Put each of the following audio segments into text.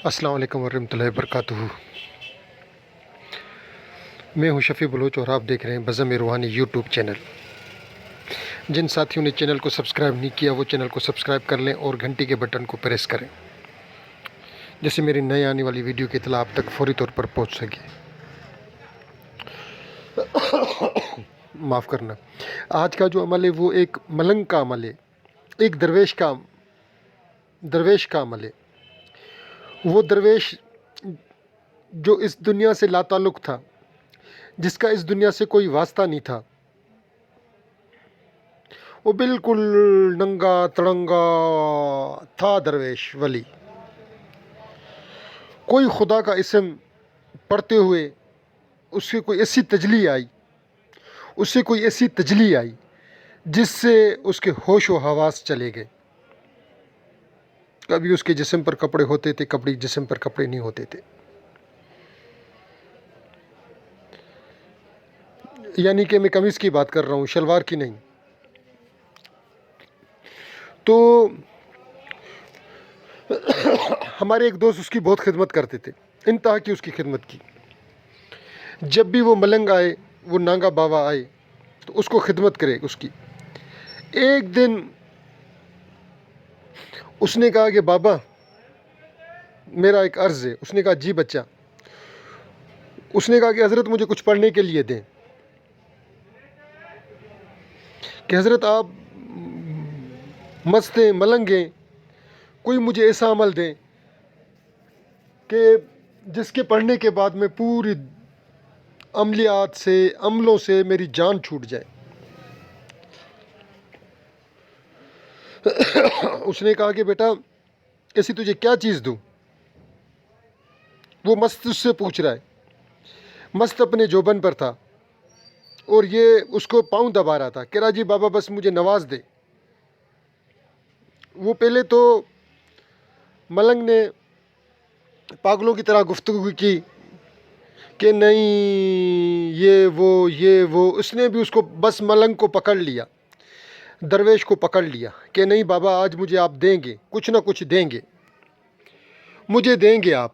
السلام علیکم ورحمۃ اللہ وبرکاتہ۔ میں ہوں شفیع بلوچ اور آپ دیکھ رہے ہیں بزم روحانی یوٹیوب چینل۔ جن ساتھیوں نے چینل کو سبسکرائب نہیں کیا وہ چینل کو سبسکرائب کر لیں اور گھنٹی کے بٹن کو پریس کریں، جس سے میری نئے آنے والی ویڈیو کی اطلاع آپ تک فوری طور پر پہنچ سکے۔ معاف کرنا، آج کا جو عمل ہے وہ ایک ملنگ کا عمل ہے، ایک درویش کا عمل ہے۔ وہ درویش جو اس دنیا سے لا تعلق تھا، جس کا اس دنیا سے کوئی واسطہ نہیں تھا، وہ بالکل ننگا تڑنگا تھا درویش ولی۔ کوئی خدا کا اسم پڑھتے ہوئے اس سے کوئی ایسی تجلی آئی جس سے اس کے ہوش و حواس چلے گئے۔ کبھی اس کے جسم پر کپڑے ہوتے تھے، کبھی جسم پر کپڑے نہیں ہوتے تھے، یعنی کہ میں قمیص کی بات کر رہا ہوں، شلوار کی نہیں۔ تو ہمارے ایک دوست اس کی بہت خدمت کرتے تھے، انتہا کی اس کی خدمت کی۔ جب بھی وہ ملنگ آئے، وہ نانگا بابا آئے تو اس کو خدمت کرے اس کی۔ ایک دن اس نے کہا کہ بابا میرا ایک عرض ہے۔ اس نے کہا جی بچہ۔ اس نے کہا کہ حضرت مجھے کچھ پڑھنے کے لیے دیں، کہ حضرت آپ مست ہیں، ملنگ ہیں، کوئی مجھے ایسا عمل دیں کہ جس کے پڑھنے کے بعد میں پوری عملوں سے میری جان چھوٹ جائے۔ اس نے کہا کہ بیٹا ایسی تجھے کیا چیز دوں؟ وہ مست اس سے پوچھ رہا ہے، مست اپنے جوبن پر تھا اور یہ اس کو پاؤں دبا رہا تھا، کہہ رہا جی بابا بس مجھے نواز دے۔ وہ پہلے تو ملنگ نے پاگلوں کی طرح گفتگو کی کہ نہیں یہ وہ۔ اس نے بھی اس کو بس ملنگ کو پکڑ لیا، درویش کو پکڑ لیا کہ نہیں بابا آج مجھے آپ دیں گے، کچھ نہ کچھ دیں گے، مجھے دیں گے آپ۔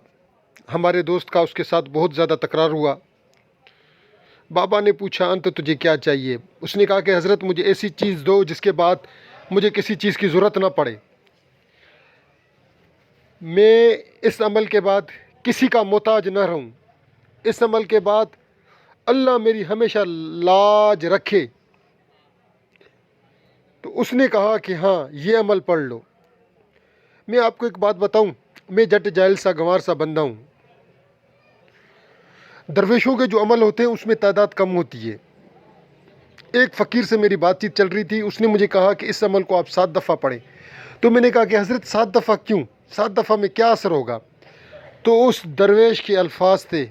ہمارے دوست کا اس کے ساتھ بہت زیادہ تکرار ہوا۔ بابا نے پوچھا انت تجھے کیا چاہیے؟ اس نے کہا کہ حضرت مجھے ایسی چیز دو جس کے بعد مجھے کسی چیز کی ضرورت نہ پڑے، میں اس عمل کے بعد کسی کا محتاج نہ رہوں، اس عمل کے بعد اللہ میری ہمیشہ لاج رکھے۔ تو اس نے کہا کہ ہاں یہ عمل پڑھ لو۔ میں آپ کو ایک بات بتاؤں، میں جٹ جاہل سا گنوار سا بندہ ہوں۔ درویشوں کے جو عمل ہوتے ہیں اس میں تعداد کم ہوتی ہے۔ ایک فقیر سے میری بات چیت چل رہی تھی، اس نے مجھے کہا کہ اس عمل کو آپ 7 دفعہ پڑھیں۔ تو میں نے کہا کہ حضرت 7 دفعہ کیوں؟ 7 دفعہ میں کیا اثر ہوگا؟ تو اس درویش کے الفاظ تھے،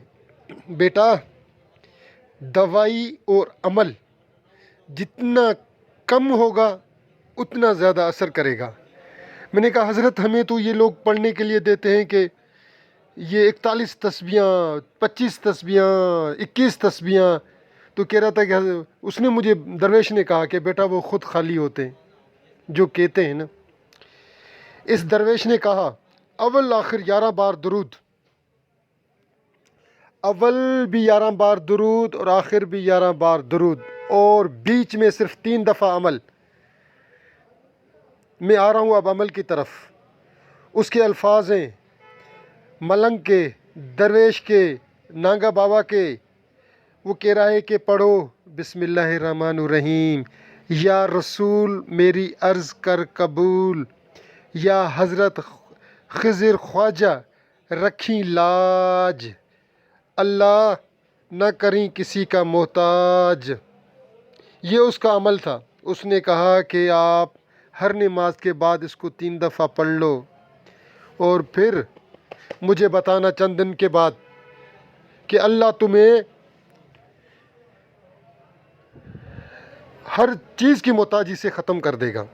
بیٹا دوائی اور عمل جتنا کم ہوگا اتنا زیادہ اثر کرے گا۔ میں نے کہا حضرت ہمیں تو یہ لوگ پڑھنے کے لیے دیتے ہیں کہ یہ 41 تسبیحاں، 25 تسبیحاں، 21 تسبیحاں۔ تو کہہ رہا تھا کہ اس نے مجھے درویش نے کہا کہ بیٹا وہ خود خالی ہوتے ہیں جو کہتے ہیں نا۔ اس درویش نے کہا اول آخر 11 بار درود، اول بھی 11 بار درود اور آخر بھی 11 بار درود، اور بیچ میں صرف 3 دفعہ عمل۔ میں آ رہا ہوں اب عمل کی طرف۔ اس کے الفاظ ہیں ملنگ کے، درویش کے، نانگا بابا کے۔ وہ کہہ رہا ہے کہ پڑھو بسم اللہ الرحمن الرحیم، یا رسول میری عرض کر قبول، یا حضرت خضر خواجہ رکھیں لاج، اللہ نہ کریں کسی کا محتاج۔ یہ اس کا عمل تھا۔ اس نے کہا کہ آپ ہر نماز کے بعد اس کو 3 دفعہ پڑھ لو اور پھر مجھے بتانا چند دن کے بعد کہ اللہ تمہیں ہر چیز کی محتاجی سے ختم کر دے گا۔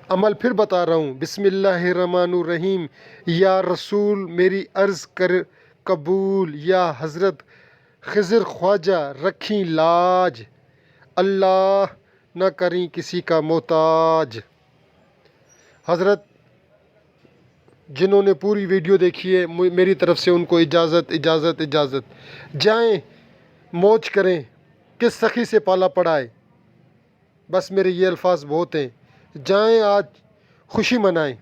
عمل پھر بتا رہا ہوں، بسم اللہ الرحمن الرحیم، یا رسول میری عرض کر قبول، یا حضرت خضر خواجہ رکھیں لاج، اللہ نہ کریں کسی کا محتاج۔ حضرت جنہوں نے پوری ویڈیو دیکھی ہے میری طرف سے ان کو اجازت اجازت اجازت، جائیں موج کریں، کس سخی سے پالا پڑا ہے، بس میرے یہ الفاظ بہت ہیں، جائیں آج خوشی منائیں،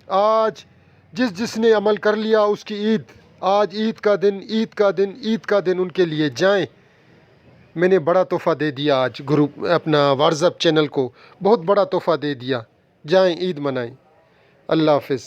آج جس نے عمل کر لیا اس کی عید، آج عید کا دن عید کا دن عید کا دن ان کے لیے، جائیں، میں نے بڑا تحفہ دے دیا آج گروپ اپنا واٹس ایپ چینل کو، بہت بڑا تحفہ دے دیا، جائیں عید منائیں۔ اللہ حافظ۔